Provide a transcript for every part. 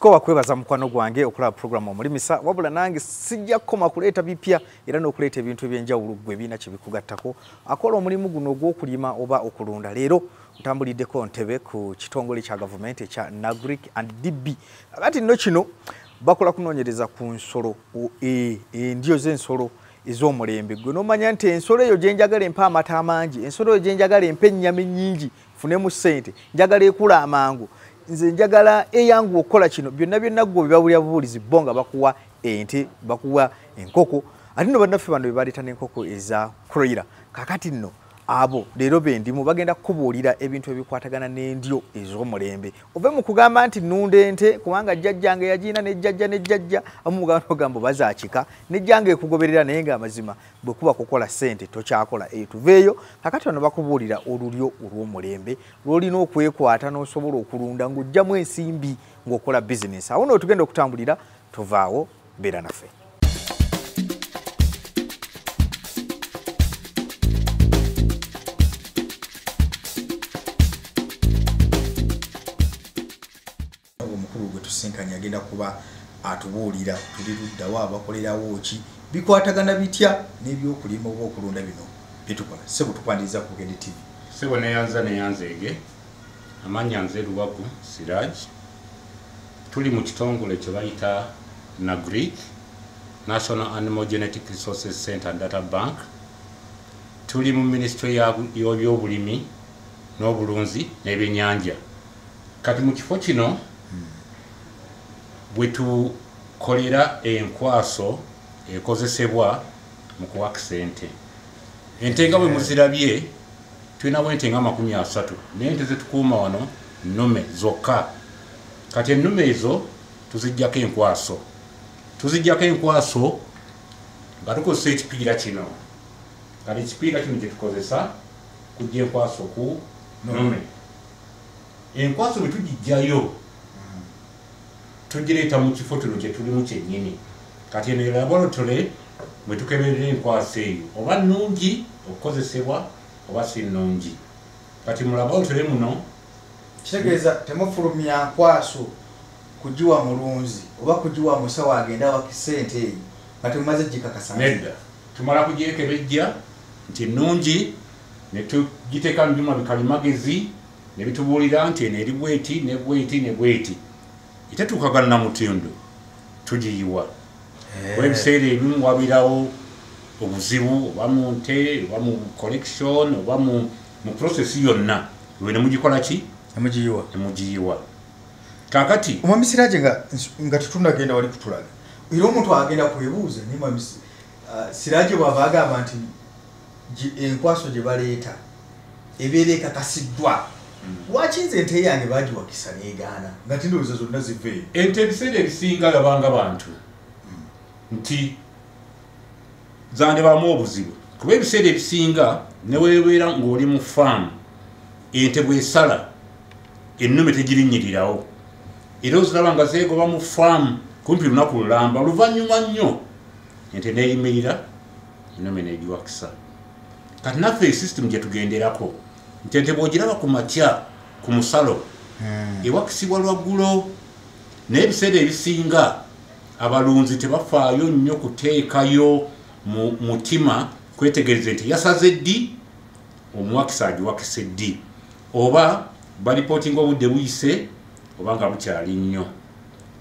sikowa kwebaza mukwano gwange okulaba program omulimisa wabula nange sijja koma kuleeta bipya era n'okuleeta ebintu ebyenjawulo gwe bina kibikugattako akola omulimu guno ogw'okulima oba okulunda leero ntambuliddeko ntebe ku kitongole kya gavumenti ekya NAGRIC and DB agati nno kino bakola kunoonyereza ku nsolo endyo z'ensolo ez'omulembe gwe n'omanya nti ensolo eyo gye njagala empa amata amangi ensolo eyo gye njagala empa ennyama ennyingi funemu ssente njagala ekula amangu nze njagala eyangu okukola kino byonna gwe bibabulya bubuulizi bo nga bakuwa ente bakuwa enkoko ate nno bannaffe bano bebaleeta n'enkoko eza kroira kakati nno abo leero bendimu bagenda kukubuulira ebintu ebikwatagana n'endyo ez'omulembe ove mu kugamba nti nnunda ente kubanga jjajjange yagiina nejjajja amu muganda ogambo bazaakika nejjanga ekugoberera naye ng'amazima bwe kuba kukola ssente tokyakola eyo tuveeyo kakati bano bakubuulira olulyo olw'omulembe lw'olina okwekwata n'osobola okulunda ng'oggyamu ensimbi ng'okola bizinesi awo nootugenda okutambulira tuvaawo beera naffe. Tusinkanye agenda kuba atubuulira tuli luddawa abakolerawo ki bikwatagana bitya n'ebyokulima oba okulunda bino byetukola sebo tukwaniriza ku Bugende TV sebo neyanzeege amanya nze Luwagu Siraj tuli mu kitongole kye bayita NAGRIC National Animal Genetic Resources Center and Data Bank tuli mu Ministry y'ebyobulimi n'obulunzi n'ebyennyanja kati mu kifo kino bwetu kolera enkwaso ekozesebwa mu kuwakisa ente nga bwe muzirabye tulinawo ente nga 30 n'ente zetukuuma wano nnume zokka kati ennume ezo tuziggyako enkwaso nga tukozesa ekipiira kino kati ekipiira kino kyetukozesa kujja enkwaso ku nnume enkwaso bwe tugijjayo tugireeta mu kifo tuno kye tulimu kyennyini kati eno laboratory mwe tukeberera enkwaso eyo oba nnungi okukozesebwa oba si nnungi kati mu laboratory muno kitegeeza temufulumya nkwaso kugiwa mulunzi oba kugiwa musawo agenda wakisente eyo nga temumaze gikakasa nedda tumala kugyekebejja nti nnungi ne tugiteeka mu byuma bikalimagezi ne bitubuulira nti eno eri bweti ne bweti ne bweti itetukagana na mutindo tugiyiwa ebiseera ebimu wabirawo obuzibu oba mu nte oba mu collection oba mu process yonna lwe ne mugikola ki emugiyiwa kakati omwami Siraj nga tetunagenda wali kutulaga era omuntu agenda kwebuuza naye mwami Siraj bw'ava agamba nti enkwaso gye baleeta ebeera ekakasiddwa lwaki nze ente yange bagiwakisa n'egaana nga tindowooza zonna ziveeyo ente ebiseera ebisinga labanga bantu nti zandebamu obuzibu kuba ebiseera ebisinga neweebeera ng'oli mu faamu ente bw'esala ennume tegirinnyirirawo era oziraba nga zeegoba mu faamu kumpi lunaku lulamba oluvannyuma nnyo ente neeyimirira ennume n'egiwakisa kati naffe esisitimu gye tugenderako nti ente bw'ogiraba ku makya ku musalo ewakisibwa lwaggulo naye ebiseera ebisinga abalunzi tebafaayo nnyo kuteekayo mu mutima kwetegereza nti yasaze ddi omuwakisa agiwakise ddi oba balipootinga obudde buyise oba nga bukyali nnyo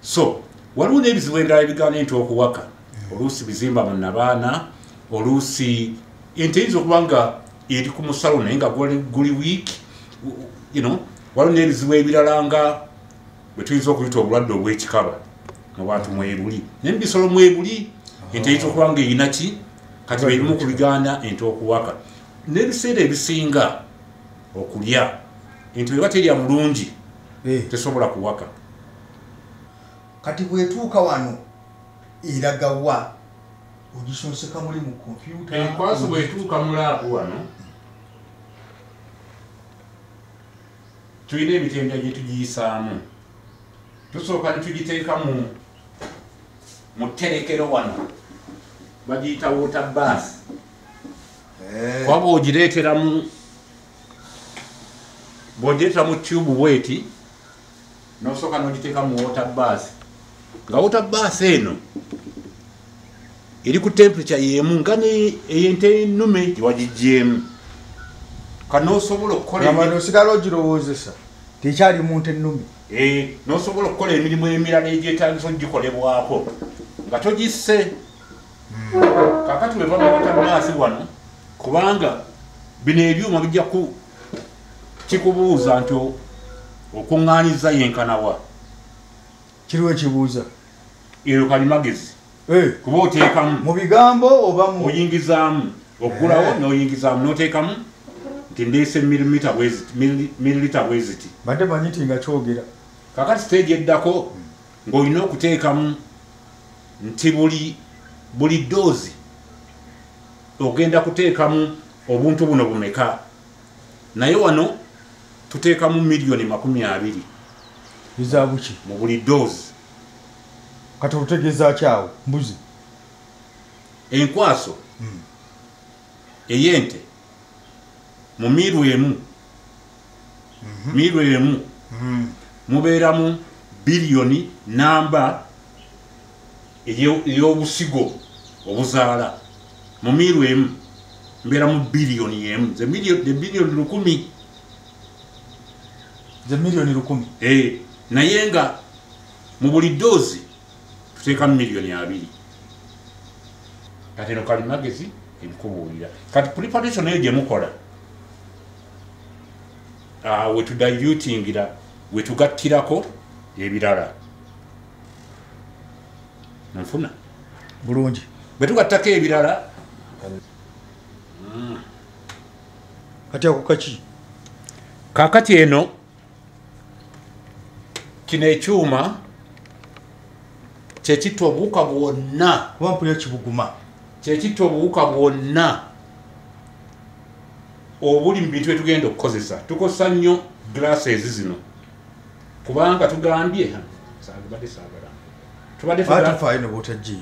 so waliwo n'ebizibu ebirala ebigaana ente okuwaka oluusi bizimba mu nabaana oluusi ente yinza okuba nga eri ku musalo naye nga guli wiiki waliwo n'ebizibu ebirala nga bwe tuyinza okuyita obulwadde obw'ekikaba mu bantu mwebuli naye mu bisolo mwebuli ente yinza okuba nga erina ki kati beerimu ku bigaana ente okuwaka n'ebiseera ebisinga okulya ente bweba terya bulungi tesobola kuwaka kati bwetuuka wano eragawa ogisonseka muli mu kompyuta enkwaso bwetuuka mu laabu wano tulina emitendera gye tugiyisaamu tusooka ne tugiteeka mu tterekero wano bagiyita water bath waba ogireetera mu tube bweti nosooka nogiteeka mu water bath nga water bath eno eri ku temperature yemu nga ente ennume gyewagijjeemu kanosobola okukola osigala ogirowoozesa tekyali muntu ennume nosobola okukola emirimu emirala egyetagisa ogikolebwako nga togisse kakati weva mu water bath wano kubanga bino ebyuma bijja kikubuuza nti okuŋŋaanyiza yenkanawa kiriwo ekibuuza eyo kalimagezi kuba oteekamu mu bigambo oba oyingizaamu okugulawo n'oyingizaamu n'oteekamu nti ndeese mililita bweziti badde manyi nti nga kyogera kakati stage eddako ng'olina okuteekamu nti buli doozi ogenda kuteekamu obuntu buno bumeka naye wano tuteekamu miliyoni 20 bizaabuki mu buli doozi kati otegeeza kyawo mbuzi enkwaso eyente mu miiru emu mubeeramu biliyoni namba ey'obusigo obuzaala mu miiru emu mbeeramu biliyoni emu ze biliyoni 1000 ze miliyoni 1000 naye nga mu buli doozi tuteekamu miliyoni 2 kati eno kalimagezi ebikubuulira kati preparation eyo gyemukola wetudilutingira wetugattirako ebirala nfuna bulungi bwetugattako ebirala kati ako kaki kakati eno kino ekyuma kyekitta obuwuka bwonna kuba mpulira kibuguma kyekitta obuwuka bwonna obuli mu bintu byetugenda okukozesa tukozesa nnyo glasses zino kubanga tugambye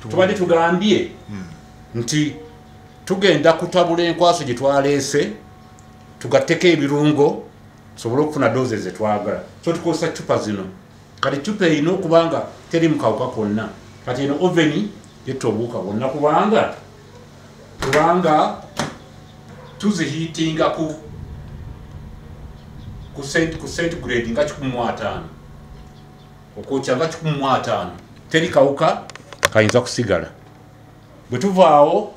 tubadde tugambye nti tugenda kutabula enkwaso gye twaleese tugatteko ebirungo tusobole okufuna doze zetwagala so tukozesa cupa zino kati cupa erina okubanga teri mu kawuka konna kati eno oveni yetta obuwuka bwonna kubanga tuzihiitinga ku centigrade nga 15 okwokya nga 15 teri kawuka kayinza kusigala bwe tuvaawo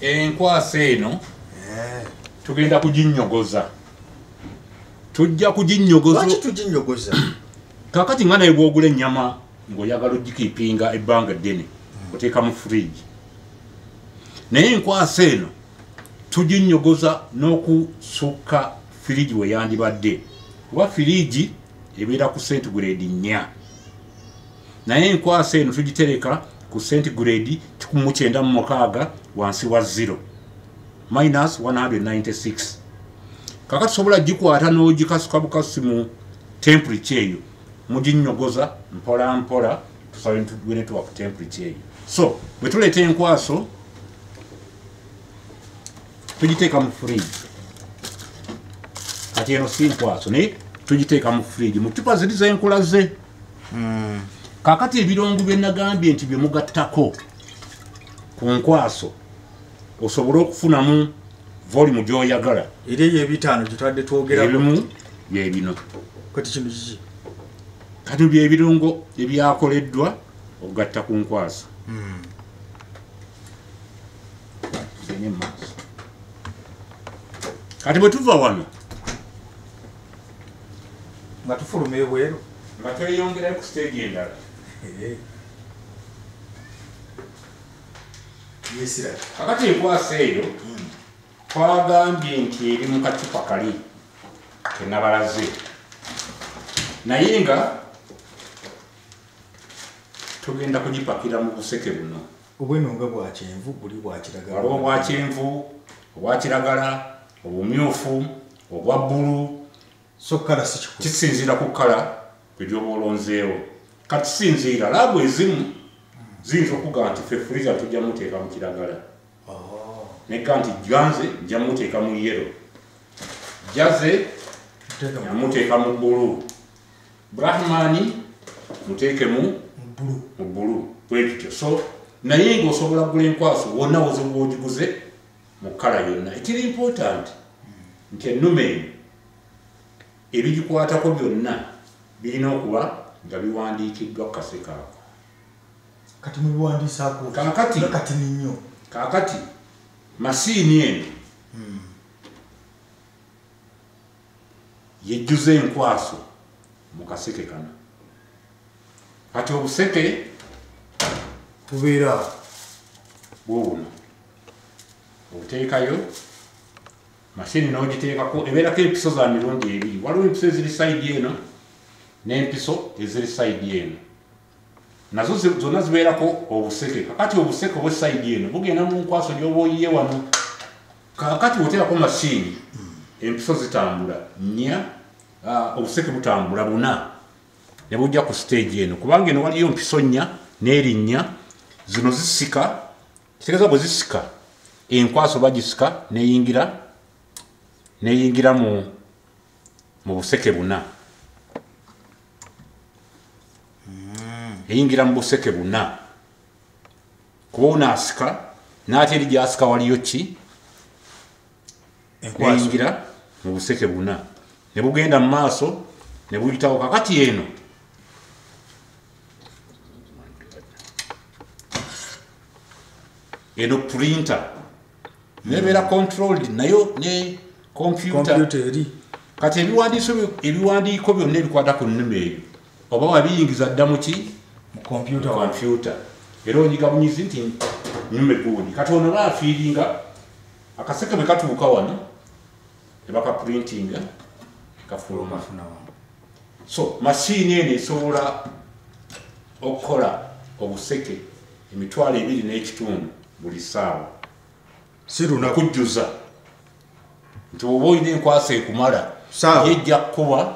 enkwasa eno tugenda kuginyogoza tujja kuginyogoza kakati nga naye bwogula ennyama ng'oyagala ogikiipinga ebbanga ddene oteeka mu fridge naye enkwasa eno tuginyogoza n'okusukka firiji we yandibadde kuba firiji ebeera ku centigrade 4 naye enkwasa eno tugitereka ku centigrade 196 wansi wa 0 minus 196 kakati sobola gikwata n'ogikasuka bukasi mu temperature eyo muginyogoza mpola mpola tusabe tugwene tuwa ku temperature eyo so bwe tuleeta enkwaso tugiteeka mu fridge kati eno si nkwaso naye tugiteeka mu fridge mu cupa ziri zenkulaze kakati ebirungo bye nagambye nti bye mugattako ku nkwaso osobole okufunamu volume gy'oyagala era eyo ebitaano gyetwadde twogera ebimu byebino kati kino kiki kati byebirungo ebyakoleddwa okugatta ku nkwaso kati bwe tuva wano nga tufuluma ebweru nga tweyongerayo ku stage endala kakati enkwasa eyo twagambye nti eri mu kacupa kali kenabalaze naye nga tugenda kugipakira mu buseke buno obweno nga bwa kyenvu buli bwa kiragala waliwo obwa kyenvu obwa kiragala obumyufu obwa bbulu so kala si kikulu kisinziira ku kala kwegyoba olonzeewo kati kisinziira laabu ezimu ziyinza okuga nti ffe freezer tujja muteeka mu kiragala nekka nti janze nja muteeka mu yero jaze muteeka mu bbulu brahmani muteeke mu bbulu bwekityo so naye ng'osobola kugula enkwaso wonna wozoba ogiguze mu kala yonna ekiri important nti ennume eno ebigikwatako byonna birina okuba nga biwandiikiddwa kaseke ako kati mubiwandiisaako kati ninyo kaakati masiini eno yejjuza enkwaso mu kaseke kano kati obuseke bubeera bwobuno obuteekayo masiini n'ogiteekako ebeerako empiso za mirundi ebiri waliwo empiso eziri sayidi eno n'empiso eziri sayidi eno nazo zonna zibeerako obuseke kakati obuseke obw'esayidi eno bugenda mu nkwaso gy'oba oyiye wano kakati oteekako masiini empiso zitambula nnya obuseke butambula buna ne bujja ku stage eno kubanga eno waliyo mpiso nnya n'erinnya zino zisika kitegeeza bwe zisika enkwaso bagisika neyingira mu buseke buna eyingira mu buseke buna kuba unaasika n'ate eri gyasika waliyo ki neyingira mu buseke buna ne bugenda mu maaso ne buyitawo kakati eno printer nebeera controlled nayo ne computer eri kati ebiwandiiko byonna ebikwata ku nnimi eyo oba wabiyingiza dda mu ki mu computer era onyiga bunyizi nti nnimi guuni kati ono baafiiringa akaseke bwe katuuka wano ne bakaprintinga kafuluma so masiini eno esobola okukola obuseke 2.5 buli ssaawa kujjuza nti oba olina enkwasa ekumala yejja kukuba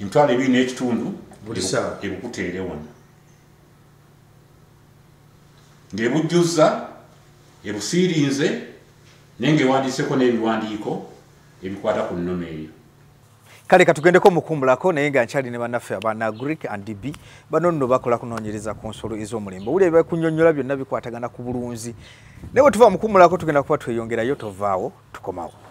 2.5 buli ssaawa ebukuteere wano ng'ebujjuzza ebusiirinze naye ng'ewandiiseko n'ebiwandiiko ebikwata ku nnome eyo kale katugendeko mukumbulako naye nga nkyali ne bannaffe abana Greek and DB bano nno bakola kunoonyereza ku nsolo ez'omulembe owulira byakunnyonnyola byonna bikwatagana ku bulunzi naye bwe tuva mukumbulako tugenda kuba tweyongerayo tovaawo tukomawo